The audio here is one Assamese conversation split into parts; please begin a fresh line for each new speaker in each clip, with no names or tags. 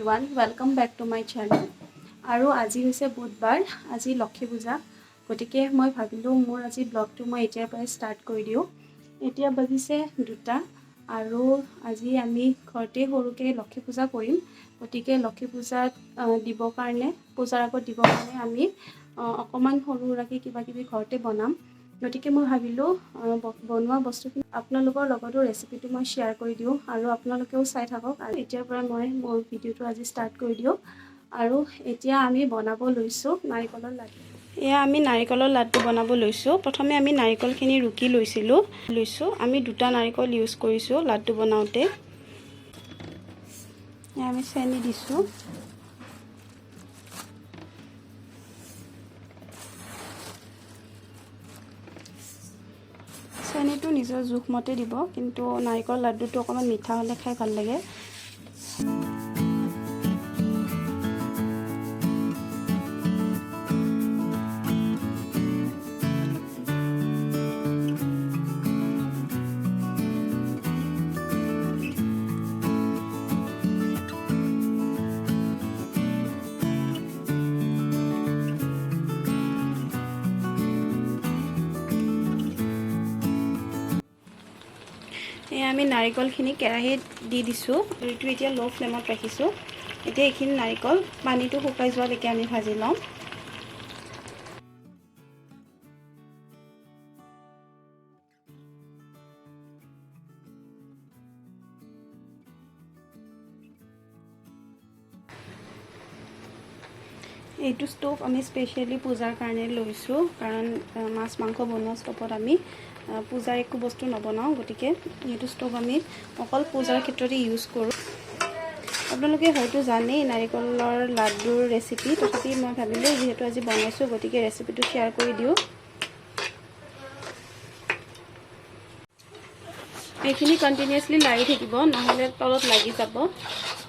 everyone, welcome back to my channel. আৰু আজি হৈছে বুধবাৰ, আজি লক্ষী পূজা, গতিকে মই ভাবিলোঁ মোৰ আজি ব্লগটো মই এতিয়াৰ পৰা ষ্টাৰ্ট কৰি দিওঁ। এতিয়া বাজিছে 2টা আৰু আজি আমি ঘৰতে সৰুকে লক্ষী পূজা কৰিম। গতিকে লক্ষী পূজাত দিবৰ কাৰণে পূজাৰ আগত দিবৰ কাৰণে আমি অকমান সৰু সুৰাকে কিবা কিবি ঘৰতে বনাম। গতিকে মই ভাবিলোঁ বনোৱা বস্তুখিনি আপোনালোকৰ লগতো ৰেচিপিটো মই শ্বেয়াৰ কৰি দিওঁ আৰু আপোনালোকেও চাই থাকক। আৰু এতিয়াৰ পৰা মই মোৰ ভিডিঅ'টো আজি ষ্টাৰ্ট কৰি দিওঁ। আৰু এতিয়া আমি বনাব লৈছোঁ নাৰিকলৰ লাডু। এয়া আমি নাৰিকলৰ লাডু বনাব লৈছোঁ। প্ৰথমে আমি নাৰিকলখিনি ৰুকি লৈছোঁ। আমি 2টা নাৰিকল ইউজ কৰিছোঁ লাডু বনাওঁতে। এয়া আমি চেনি দিছোঁ। চেনিটো নিজৰ জোখমতে দিব, কিন্তু নাৰিকল লাডুটো অকণমান মিঠা হ'লে খাই ভাল লাগে। এয়া আমি নাৰিকলখিনি কেৰাহীত দি দিছোঁ। জুইটো এতিয়া ল' ফ্লেমত ৰাখিছোঁ। এতিয়া এইখিনি নাৰিকল পানীটো শুকাই যোৱালৈকে আমি ভাজি ল'ম। এইটো ষ্ট'ভ আমি স্পেচিয়েলি পূজাৰ কাৰণে লৈছোঁ, কাৰণ মাছ মাংস বনোৱা ষ্ট'ভত আমি পূজাৰ একো বস্তু নবনাওঁ। গতিকে এইটো ষ্ট'ভ আমি অকল পূজাৰ ক্ষেত্ৰতে ইউজ কৰোঁ। আপোনালোকে হয়তো জানেই নাৰিকলৰ লাডুৰ ৰেচিপি, তথাপি মই ভাবিলোঁ যিহেতু আজি বনাইছোঁ গতিকে ৰেচিপিটো শ্বেয়াৰ কৰি দিওঁ। এইখিনি কণ্টিনিউৱাছলি লাৰি থাকিব, নহ'লে তলত লাগি যাব।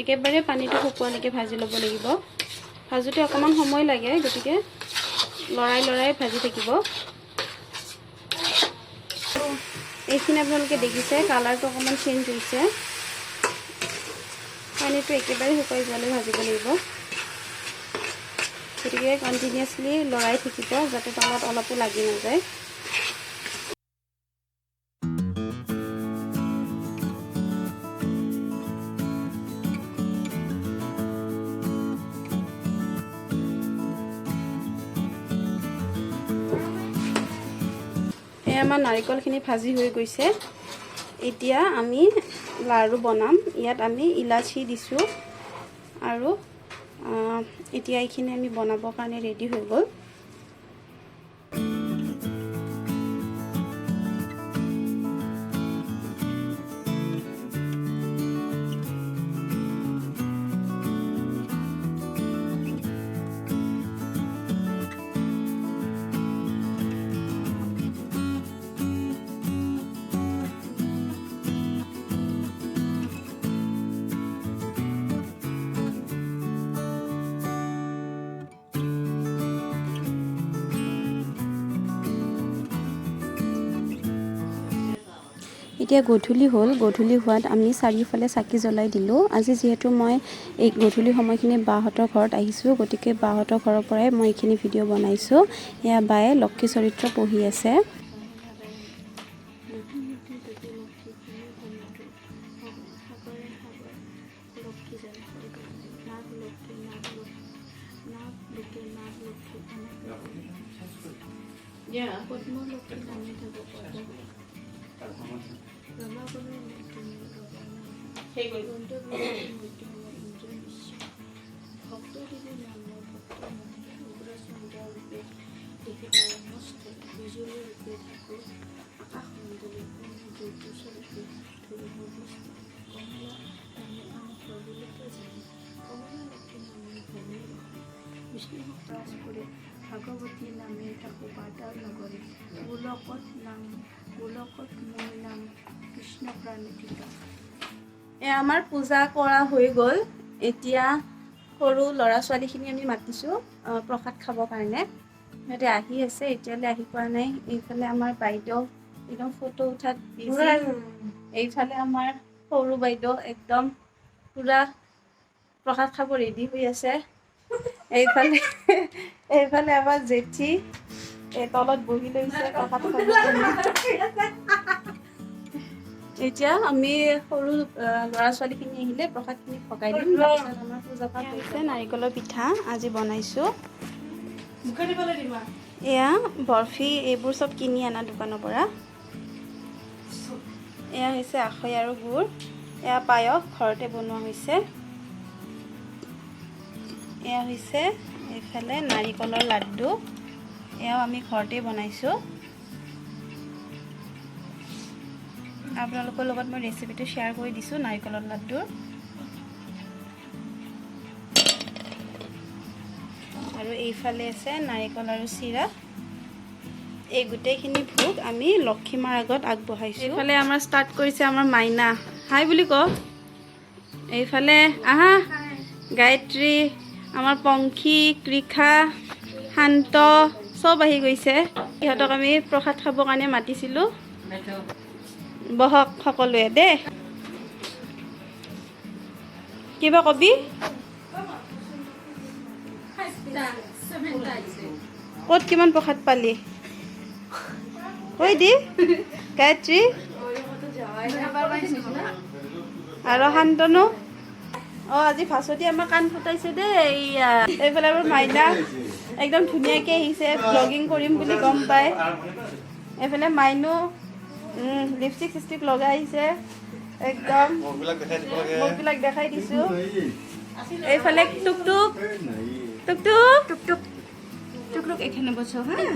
একেবাৰে পানীটো শুকোৱালৈকে ভাজি ল'ব লাগিব। ভাজোতে অকণমান সময় লাগে, গতিকে লৰাই ভাজি থাকিব। এইখিনি আপোনালোকে দেখিছে কালাৰটো অকণমান চেঞ্জ হৈছে। পানীটো একেবাৰে শুকাই যোৱালৈ ভাজিব লাগিব। গতিকে কণ্টিনিউৱাছলি লৰাই থাকিব, যাতে তলত অলপো লাগি নাযায়। আমাৰ নাৰিকলখিনি ভাজি হৈ গৈছে। এতিয়া আমি লাড়ু বনাম। ইয়াত আমি ইলাচি দিছোঁ আৰু এতিয়া এইখিনি আমি বনাবৰ কাৰণে ৰেডি হৈ গ'ল। এতিয়া গধূলি হ'ল। গধূলি হোৱাত আমি চাৰিওফালে চাকি জ্বলাই দিলোঁ। আজি যিহেতু মই এই গধূলি সময়খিনি বাহঁতৰ ঘৰত আহিছোঁ, গতিকে বাহঁতৰ ঘৰৰ পৰাই মই এইখিনি ভিডিঅ' বনাইছোঁ। এয়া বায়ে লক্ষী চৰিত্ৰ পঢ়ি আছে। ভাগৱতী নামে থাকো পাতাল নগৰী, গোলকত মোৰ নাম কৃষ্ণ প্ৰাণীতিকা। আমাৰ পূজা কৰা হৈ গ'ল। এতিয়া সৰু ল'ৰা ছোৱালীখিনি আমি মাতিছোঁ প্ৰসাদ খাবৰ কাৰণে। সিহঁতে আহি আছে, এতিয়ালৈ আহি পোৱা নাই। এইফালে আমাৰ বাইদেউ একদম ফটো উঠাত বিজি। এইফালে আমাৰ সৰু বাইদেউ একদম পুৰা প্ৰসাদ খাব ৰেডি হৈ আছে। এইফালে আমাৰ জেঠি এই তলত বহি লৈছে প্ৰসাদ খাব। এতিয়া আমি সৰু ল'ৰা ছোৱালীখিনি আহিলে প্ৰসাদখিনি ভগাই দিম। তাৰপিছত আমাৰ পূজা পাঠ হৈছে। নাৰিকলৰ পিঠা আজি বনাইছোঁ। এয়া বৰফি, এইবোৰ চব কিনি অনা দোকানৰ পৰা। এয়া হৈছে আখৈ আৰু গুড়। এয়া পায়স ঘৰতে বনোৱা হৈছে। এয়া হৈছে এইফালে নাৰিকলৰ লাড্ডু, এয়াও আমি ঘৰতে বনাইছোঁ। আপোনালোকৰ লগত মই ৰেচিপিটো শ্বেয়াৰ কৰি দিছোঁ নাৰিকলৰ লাড্ডুৰ। আৰু এইফালে আছে নাৰিকল আৰু চিৰা। এই গোটেইখিনি ভোগ আমি লক্ষী মাৰ আগত আগবঢ়াইছোঁ। এইফালে আমাৰ ষ্টাৰ্ট কৰিছে আমাৰ মাইনা। হাই বুলি ক। এইফালে আহা গায়ত্ৰী, আমাৰ পংখী, কৃষা, শান্ত চব আহি গৈছে। ইহঁতক আমি প্ৰসাদ খাবৰ কাৰণে মাতিছিলোঁ। বহক সকলোৱে দেই। কিবা কবি? ক'ত কিমান প্ৰসাদ পালি কৈ দি গায়ত্ৰী আৰু শান্তনু। আজি ভাচতি আমাৰ কাণ ফুটাইছে দেই। এইফালে আমাৰ মাইনা একদম ধুনীয়াকৈ আহিছে, ব্লগিং কৰিম বুলি গম পাই। এইফালে মাইনু লিপষ্টিক চিষ্টিক লগাই আহিছে একদম। মুখবিলাক দেখাই দিছোঁ। এইফালে টুকটুক টুকটুক টুকটুক টুকটুক এখানে বসো। হ্যাঁ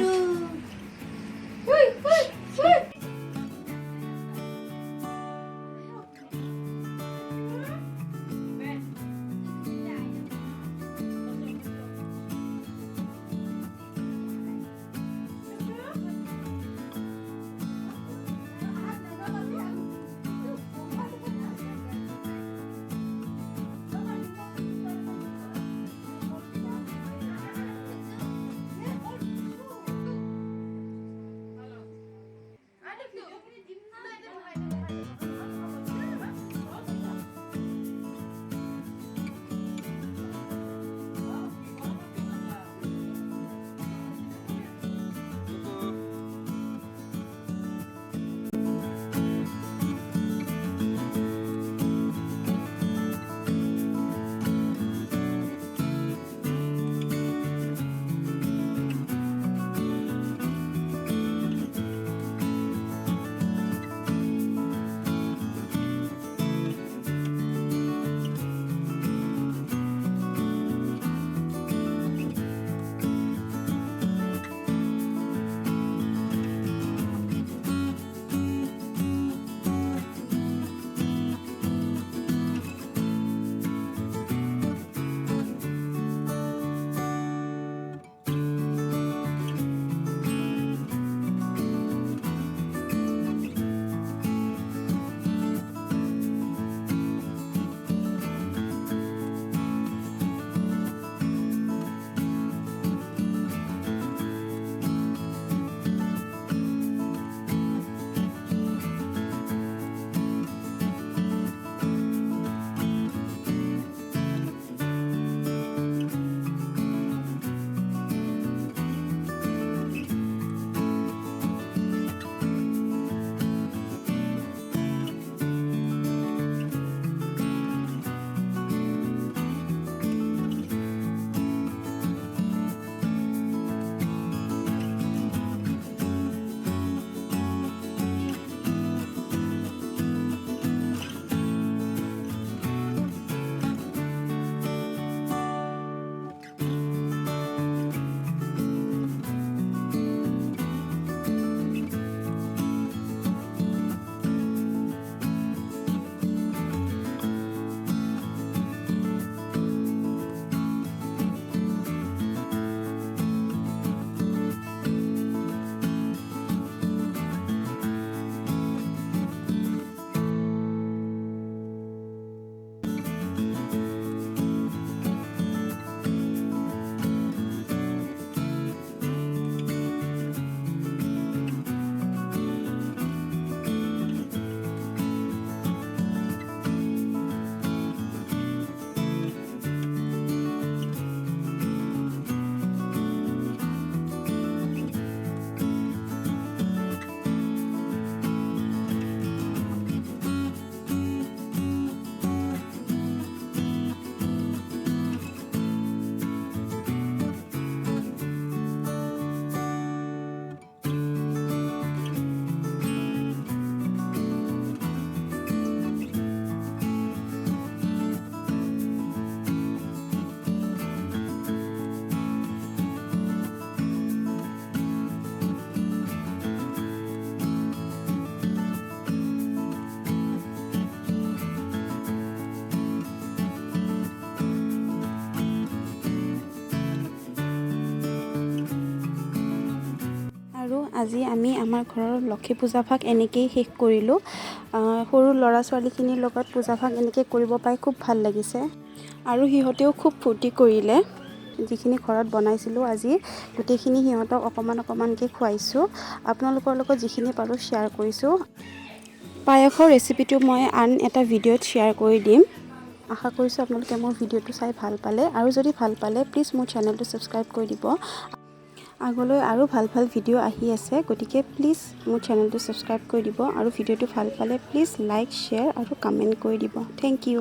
আজি আমি আমাৰ ঘৰৰ লক্ষী পূজা ভাগ এনেকৈয়ে শেষ কৰিলোঁ। সৰু ল'ৰা ছোৱালীখিনিৰ লগত পূজা ভাগ এনেকৈ কৰিব পাই খুব ভাল লাগিছে আৰু সিহঁতেও খুব ফূৰ্তি কৰিলে। যিখিনি ঘৰত বনাইছিলোঁ আজি গোটেইখিনি সিহঁতক অকণমানকৈ খুৱাইছোঁ। আপোনালোকৰ লগত যিখিনি পাৰোঁ শ্বেয়াৰ কৰিছোঁ। পায়সৰ ৰেচিপিটো মই আন এটা ভিডিঅ'ত শ্বেয়াৰ কৰি দিম। আশা কৰিছোঁ আপোনালোকে মোৰ ভিডিঅ'টো চাই ভাল পালে, আৰু যদি ভাল পালে প্লিজ মোৰ চেনেলটো ছাবস্ক্ৰাইব কৰি দিব। আগলৈ আৰু ভাল ভিডিঅ' আহি আছে, গতিকে প্লিজ মোৰ চেনেলটো ছাবস্ক্ৰাইব কৰি দিব আৰু ভিডিঅ'টো ভাল পালে প্লিজ লাইক, শ্বেয়াৰ আৰু কমেণ্ট কৰি দিব। Thank U.